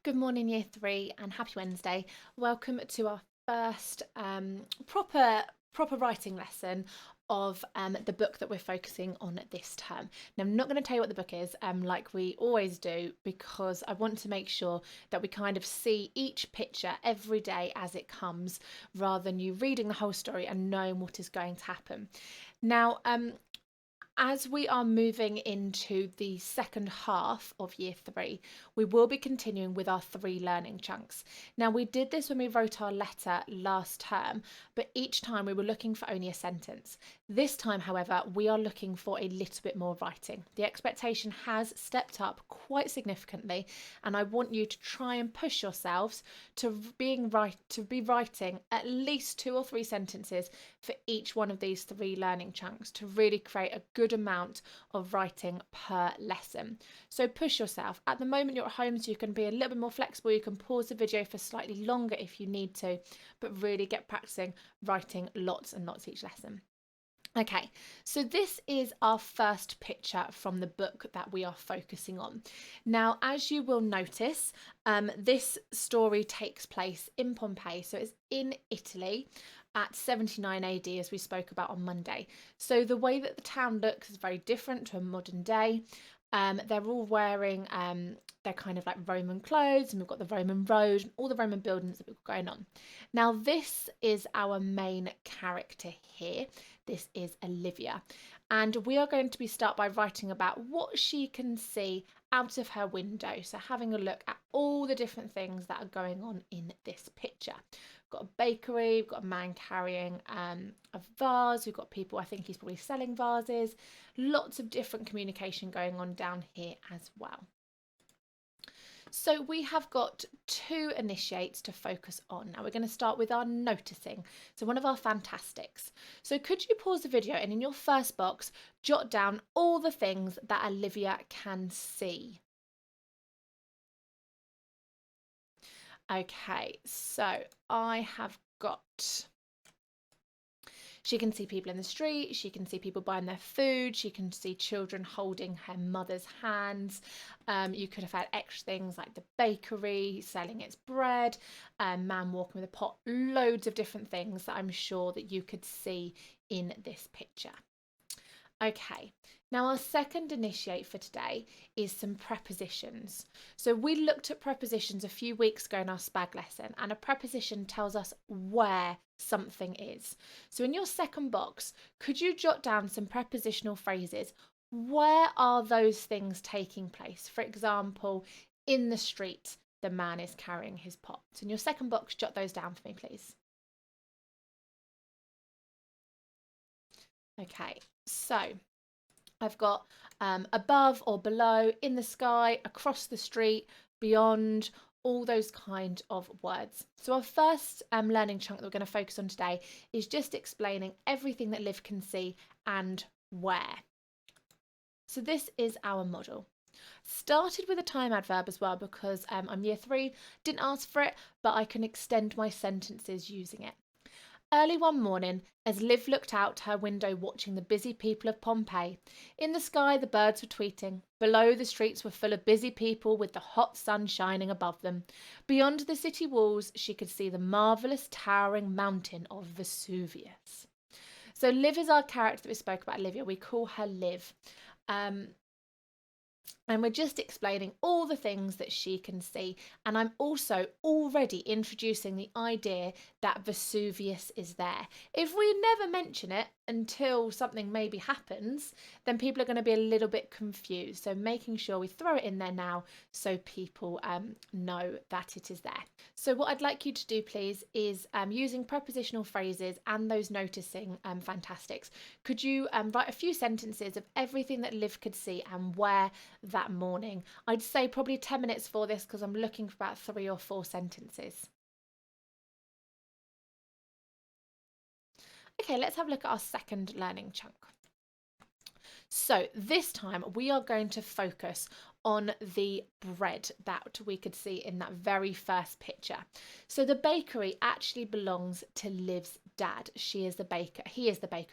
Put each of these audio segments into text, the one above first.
Good morning, Year 3, and happy Wednesday. Welcome to our first proper writing lesson of the book that we're focusing on this term. Now, I'm not going to tell you what the book is, like we always do, because I want to make sure that we kind of see each picture every day as it comes, rather than you reading the whole story and knowing what is going to happen. Now, as we are moving into the second half of Year 3, we will be continuing with our 3 learning chunks. Now, we did this when we wrote our letter last term, but each time we were looking for only a sentence. This time, however, we are looking for a little bit more writing. The expectation has stepped up quite significantly, and I want you to try and push yourselves to be writing at least 2 or 3 sentences for each one of these 3 learning chunks to really create a good amount of writing per lesson. So push yourself. At the moment you're at home, so you can be a little bit more flexible. You can pause the video for slightly longer if you need to, but really get practicing writing lots and lots each lesson. Okay, so this is our first picture from the book that we are focusing on. Now, as you will notice, this story takes place in Pompeii, so it's in Italy at 79 AD, as we spoke about on Monday. So the way that the town looks is very different to a modern day. They're all wearing they're kind of like Roman clothes, and we've got the Roman road and all the Roman buildings that we've got going on. Now, this is our main character here. This is Olivia, and we are going to start by writing about what she can see out of her window. So having a look at all the different things that are going on in this picture. We've got a bakery, we've got a man carrying a vase, we've got people, I think he's probably selling vases, lots of different communication going on down here as well. So we have got 2 initiates to focus on. Now we're going to start with our noticing, so one of our fantastics. So could you pause the video and in your first box jot down all the things that Olivia can see? Okay, so I have got... She can see people in the street, she can see people buying their food, she can see children holding her mother's hands. You could have had extra things like the bakery selling its bread, man walking with a pot, loads of different things that I'm sure that you could see in this picture. Okay, now our second initiate for today is some prepositions. So we looked at prepositions a few weeks ago in our SPAG lesson, and a preposition tells us where something is. So in your second box, could you jot down some prepositional phrases? Where are those things taking place? For example, in the street, the man is carrying his pot. So in your second box, jot those down for me, please. Okay, so I've got above or below, in the sky, across the street, beyond, all those kind of words. So our first learning chunk that we're going to focus on today is just explaining everything that Liv can see and where. So this is our model. Started with a time adverb as well because I'm Year 3, didn't ask for it, but I can extend my sentences using it. Early one morning, as Liv looked out her window watching the busy people of Pompeii, in the sky the birds were tweeting. Below, the streets were full of busy people with the hot sun shining above them. Beyond the city walls, she could see the marvellous towering mountain of Vesuvius. So Liv is our character that we spoke about, Olivia. We call her Liv. And we're just explaining all the things that she can see. And I'm also already introducing the idea that Vesuvius is there. If we never mention it until something maybe happens, then people are going to be a little bit confused. So making sure we throw it in there now so people know that it is there. So what I'd like you to do, please, is using prepositional phrases and those noticing fantastics. Could you write a few sentences of everything that Liv could see and where that morning? I'd say probably 10 minutes for this because I'm looking for about 3 or 4 sentences. Okay, let's have a look at our second learning chunk. So this time we are going to focus on the bread that we could see in that very first picture. So the bakery actually belongs to Liv's dad. He is the baker,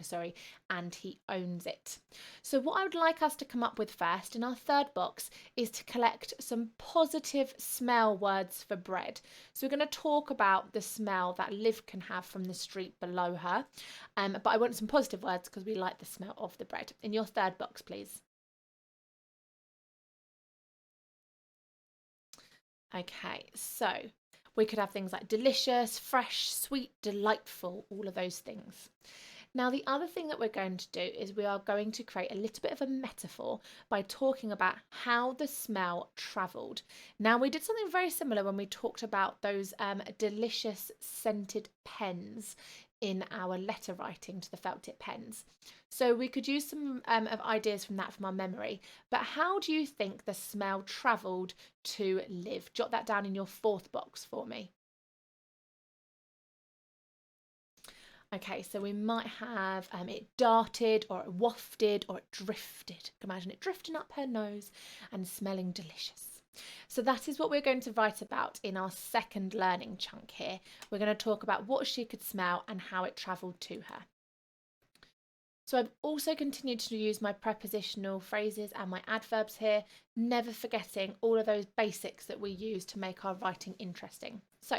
sorry, and he owns it. So what I would like us to come up with first in our third box is to collect some positive smell words for bread. So we're going to talk about the smell that Liv can have from the street below her. But I want some positive words because we like the smell of the bread. In your third box, please. Okay, so we could have things like delicious, fresh, sweet, delightful, all of those things. Now, the other thing that we're going to do is we are going to create a little bit of a metaphor by talking about how the smell travelled. Now, we did something very similar when we talked about those delicious scented pens in our letter writing to the felt tip pens. So we could use some of ideas from that from our memory. But how do you think the smell travelled to Liv? Jot that down in your fourth box for me. Okay, so we might have it darted or it wafted or it drifted. Imagine it drifting up her nose and smelling delicious. So that is what we're going to write about in our second learning chunk here. We're going to talk about what she could smell and how it travelled to her. So I've also continued to use my prepositional phrases and my adverbs here, never forgetting all of those basics that we use to make our writing interesting. So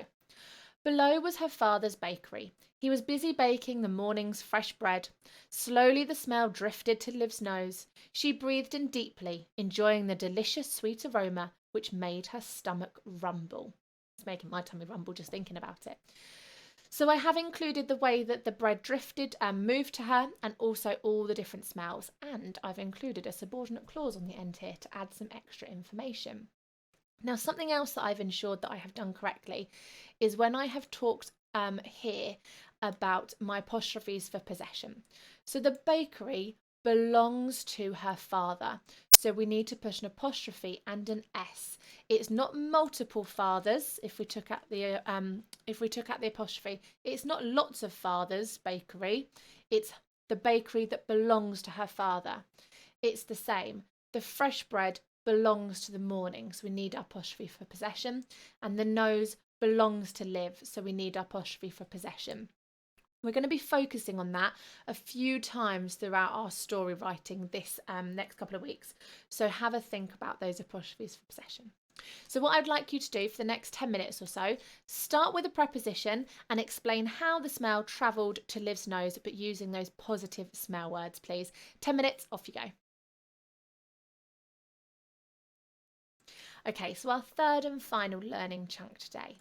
below was her father's bakery. He was busy baking the morning's fresh bread. Slowly the smell drifted to Liv's nose. She breathed in deeply, enjoying the delicious sweet aroma which made her stomach rumble. It's making my tummy rumble just thinking about it. So I have included the way that the bread drifted and moved to her, and also all the different smells. And I've included a subordinate clause on the end here to add some extra information. Now, something else that I've ensured that I have done correctly is when I have talked here about my apostrophes for possession. So the bakery belongs to her father. So we need to put an apostrophe and an S. It's not multiple fathers. If we took out the apostrophe, it's not lots of fathers bakery. It's the bakery that belongs to her father. It's the same. The fresh bread belongs to the morning, so we need apostrophe for possession, and the nose belongs to Liv, so we need apostrophe for possession. We're going to be focusing on that a few times throughout our story writing this next couple of weeks, so have a think about those apostrophes for possession. So what I'd like you to do for the next 10 minutes or so, start with a preposition and explain how the smell travelled to Liv's nose, but using those positive smell words, please. 10 minutes, off you go. Okay, so our third and final learning chunk today.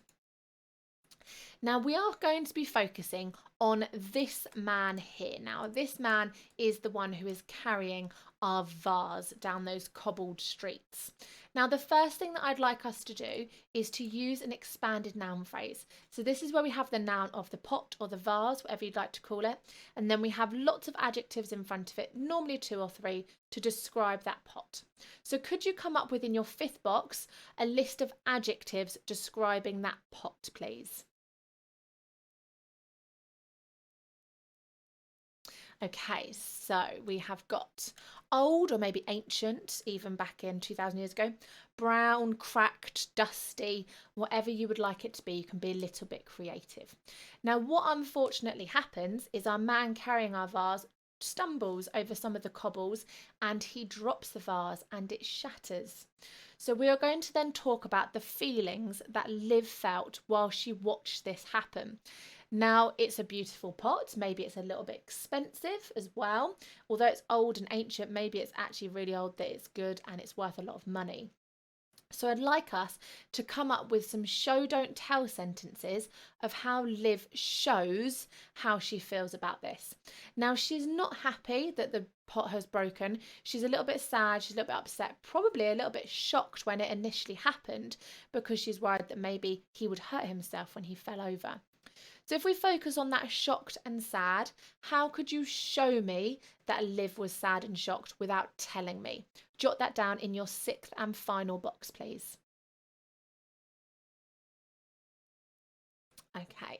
Now we are going to be focusing on this man here. Now this man is the one who is carrying our vase down those cobbled streets. Now the first thing that I'd like us to do is to use an expanded noun phrase. So this is where we have the noun of the pot or the vase, whatever you'd like to call it, and then we have lots of adjectives in front of it, normally 2 or 3, to describe that pot. So could you come up with in your fifth box a list of adjectives describing that pot, please? Okay, so we have got old or maybe ancient, even back in 2000 years ago, brown, cracked, dusty, whatever you would like it to be. You can be a little bit creative. Now, what unfortunately happens is our man carrying our vase stumbles over some of the cobbles and he drops the vase and it shatters. So we are going to then talk about the feelings that Liv felt while she watched this happen. Now, it's a beautiful pot. Maybe it's a little bit expensive as well. Although it's old and ancient, maybe it's actually really old that it's good and it's worth a lot of money. So I'd like us to come up with some show don't tell sentences of how Liv shows how she feels about this. Now, she's not happy that the pot has broken. She's a little bit sad, she's a little bit upset, probably a little bit shocked when it initially happened because she's worried that maybe he would hurt himself when he fell over. So if we focus on that shocked and sad, how could you show me that Liv was sad and shocked without telling me? Jot that down in your sixth and final box, please. Okay,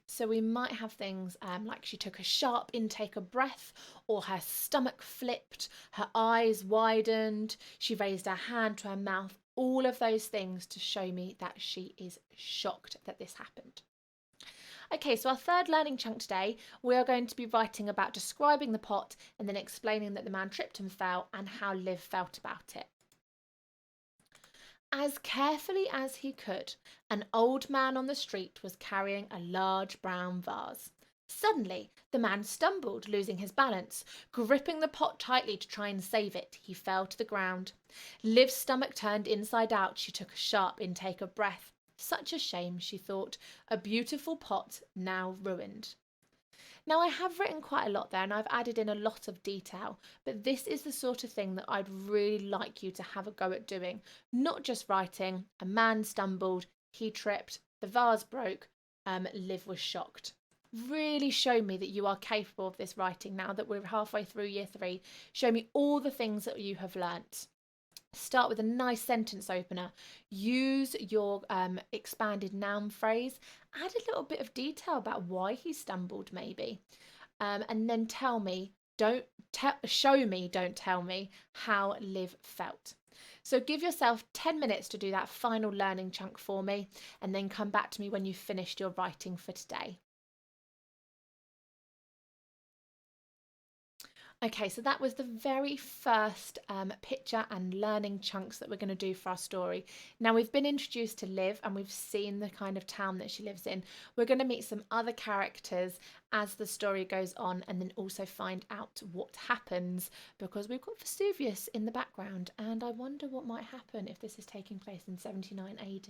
so we might have things like she took a sharp intake of breath, or her stomach flipped, her eyes widened, she raised her hand to her mouth, all of those things to show me that she is shocked that this happened. Okay, so our third learning chunk today, we are going to be writing about describing the pot and then explaining that the man tripped and fell and how Liv felt about it. As carefully as he could, an old man on the street was carrying a large brown vase. Suddenly, the man stumbled, losing his balance. Gripping the pot tightly to try and save it, he fell to the ground. Liv's stomach turned inside out. She took a sharp intake of breath. Such a shame, she thought. A beautiful pot now ruined. Now, I have written quite a lot there and I've added in a lot of detail, but this is the sort of thing that I'd really like you to have a go at doing. Not just writing, a man stumbled, he tripped, the vase broke, Liv was shocked. Really show me that you are capable of this writing now that we're halfway through year 3. Show me all the things that you have learnt. Start with a nice sentence opener. Use your expanded noun phrase. Add a little bit of detail about why he stumbled, maybe. And then tell me, show me, don't tell me, how Liv felt. So give yourself 10 minutes to do that final learning chunk for me, and then come back to me when you've finished your writing for today. Okay, so that was the very first picture and learning chunks that we're going to do for our story. Now we've been introduced to Liv and we've seen the kind of town that she lives in. We're going to meet some other characters as the story goes on and then also find out what happens because we've got Vesuvius in the background and I wonder what might happen if this is taking place in 79 AD.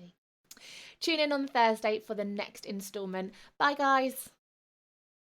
Tune in on Thursday for the next instalment. Bye guys!